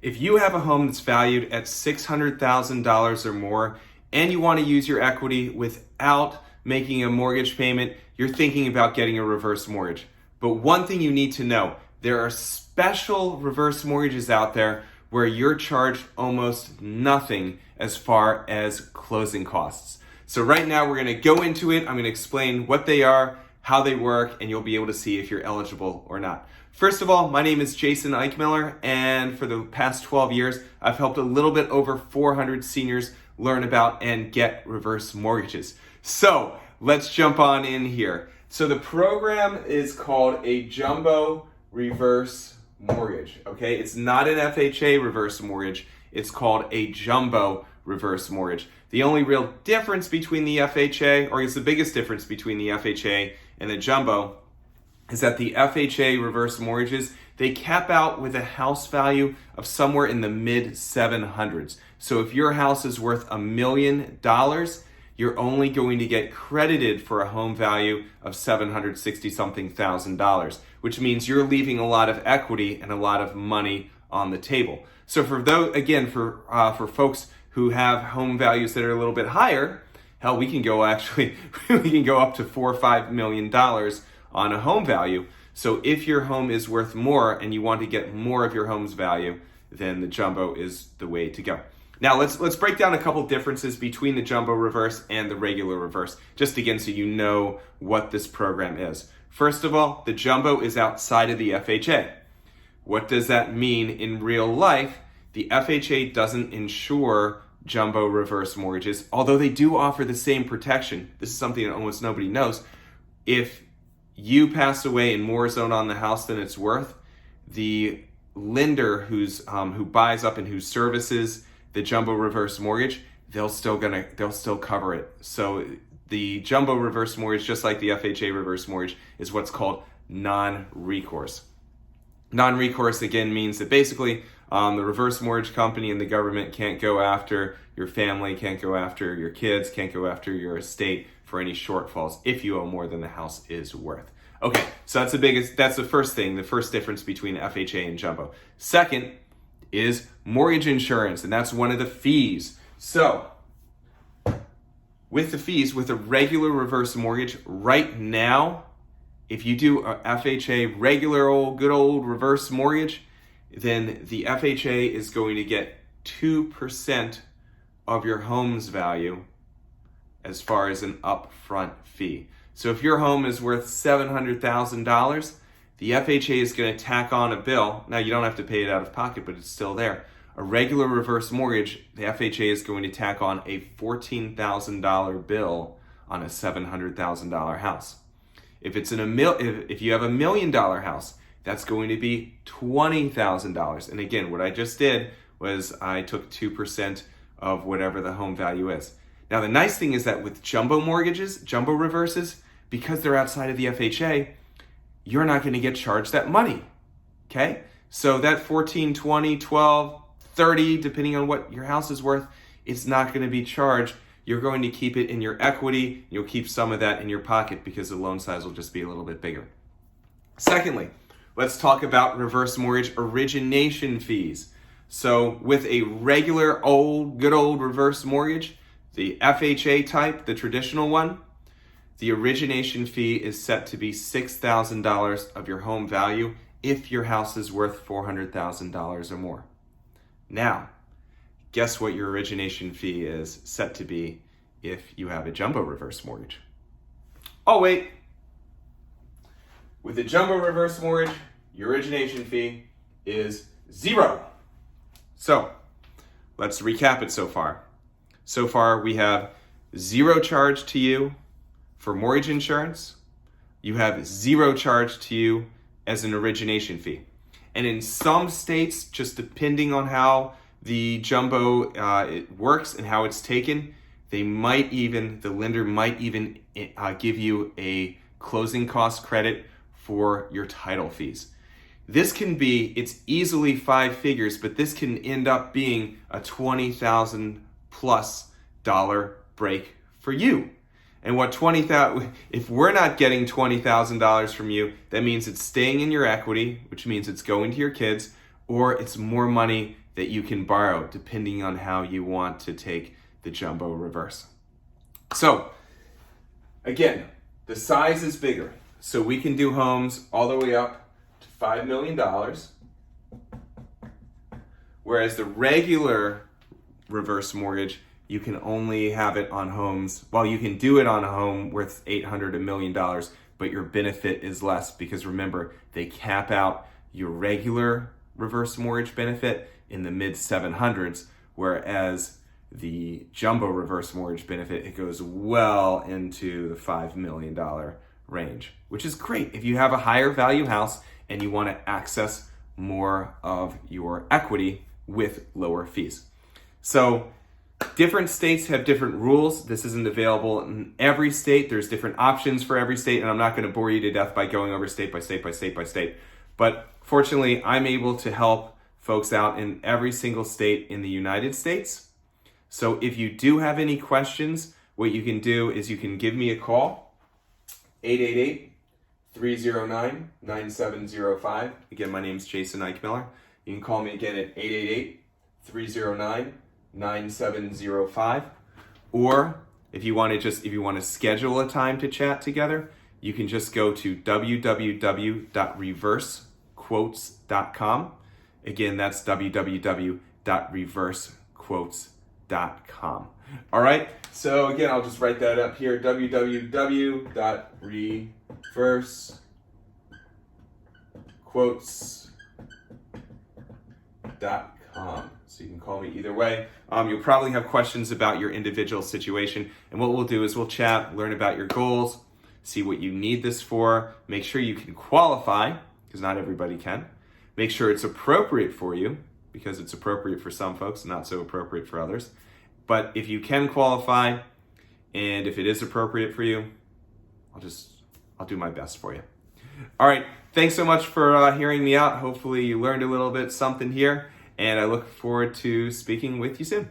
If you have a home that's valued at $600,000 or more and you want to use your equity without making a mortgage payment, you're thinking about getting a reverse mortgage. But one thing you need to know, there are special reverse mortgages out there where you're charged almost nothing as far as closing costs. So right now we're going to go into it. I'm going to explain what they are, how they work, and you'll be able to see if you're eligible or not. First of all, my name is Jason Eichmiller, and for the past 12 years, I've helped a little bit over 400 seniors learn about and get reverse mortgages. So let's jump on in here. So the program is called a jumbo reverse mortgage, okay? It's not an FHA reverse mortgage. It's called a jumbo reverse mortgage. The only real difference between the FHA, or it's the biggest difference between the FHA and the jumbo, is that the FHA reverse mortgages, they cap out with a house value of somewhere in the mid 700s. So if your house is worth $1 million, you're only going to get credited for a home value of $760 something thousand, which means you're leaving a lot of equity and a lot of money on the table. So for those, again, for folks who have home values that are a little bit higher, hell, we can go up to $4 or $5 million on a home value. So if your home is worth more and you want to get more of your home's value, then the jumbo is the way to go. Now let's break down a couple differences between the jumbo reverse and the regular reverse, just again so you know what this program is. First of all, the jumbo is outside of the FHA. What does that mean in real life? The FHA doesn't insure jumbo reverse mortgages, although they do offer the same protection. This is something that almost nobody knows. If you pass away and more is owed on the house than it's worth, the lender who buys up and who services the jumbo reverse mortgage, they'll still cover it. So the jumbo reverse mortgage, just like the FHA reverse mortgage, is what's called non-recourse. Non-recourse again means that basically the reverse mortgage company and the government can't go after your family, can't go after your kids, can't go after your estate for any shortfalls if you owe more than the house is worth. Okay, so that's the first thing, the first difference between FHA and jumbo. Second is mortgage insurance, and that's one of the fees. So with the fees, with a regular reverse mortgage, right now, if you do a FHA regular good old reverse mortgage, then the FHA is going to get 2% of your home's value as far as an upfront fee. So if your home is worth $700,000, the FHA is going to tack on a bill. Now you don't have to pay it out of pocket, but it's still there. A regular reverse mortgage, the FHA is going to tack on a $14,000 bill on a $700,000 house. If you have $1 million house, that's going to be $20,000. And again, what I just did was I took 2% of whatever the home value is. Now the nice thing is that with jumbo mortgages, jumbo reverses, because they're outside of the FHA, you're not going to get charged that money. Okay? So that 14, 20, 12, 30, depending on what your house is worth, it's not going to be charged. You're going to keep it in your equity. You'll keep some of that in your pocket because the loan size will just be a little bit bigger. Secondly, let's talk about reverse mortgage origination fees. So with a regular good old reverse mortgage, the FHA type, the traditional one, the origination fee is set to be $6,000 of your home value if your house is worth $400,000 or more. Now, guess what your origination fee is set to be if you have a jumbo reverse mortgage? Oh, wait. With a jumbo reverse mortgage, your origination fee is $0. So, let's recap it so far. So far, we have $0 charge to you for mortgage insurance. You have $0 charge to you as an origination fee. And in some states, just depending on how the jumbo it works and how it's taken, the lender might even give you a closing cost credit for your title fees. It's easily 5 figures, but this can end up being a $20,000 plus break for you. And if we're not getting $20,000 from you, that means it's staying in your equity, which means it's going to your kids, or it's more money that you can borrow depending on how you want to take the jumbo reverse. So again, the size is bigger. So we can do homes all the way up to $5 million, whereas the regular reverse mortgage, you can only have it on homes, well, you can do it on a home worth $800 to $1 million, but your benefit is less because remember, they cap out your regular reverse mortgage benefit in the mid 700s, whereas the jumbo reverse mortgage benefit, it goes well into the $5 million range, which is great if you have a higher value house and you want to access more of your equity with lower fees. So different states have different rules. This isn't available in every state. There's different options for every state, and I'm not going to bore you to death by going over state by state by state by state. But fortunately, I'm able to help folks out in every single state in the United States. So if you do have any questions, what you can do is you can give me a call, 888-309-9705. Again, my name is Jason Eichmiller. You can call me again at 888-309-9705. Or if you want to schedule a time to chat together, you can just go to www.reversequotes.com. Again, that's www.reversequotes.com. All right, so again, I'll just write that up here, www.reversequotes.com. So you can call me either way. You'll probably have questions about your individual situation, and what we'll do is we'll chat, learn about your goals, see what you need this for, make sure you can qualify, because not everybody can. Make sure it's appropriate for you, because it's appropriate for some folks, not so appropriate for others. But if you can qualify, and if it is appropriate for you, I'll do my best for you. All right, thanks so much for hearing me out. Hopefully you learned a little bit something here, and I look forward to speaking with you soon.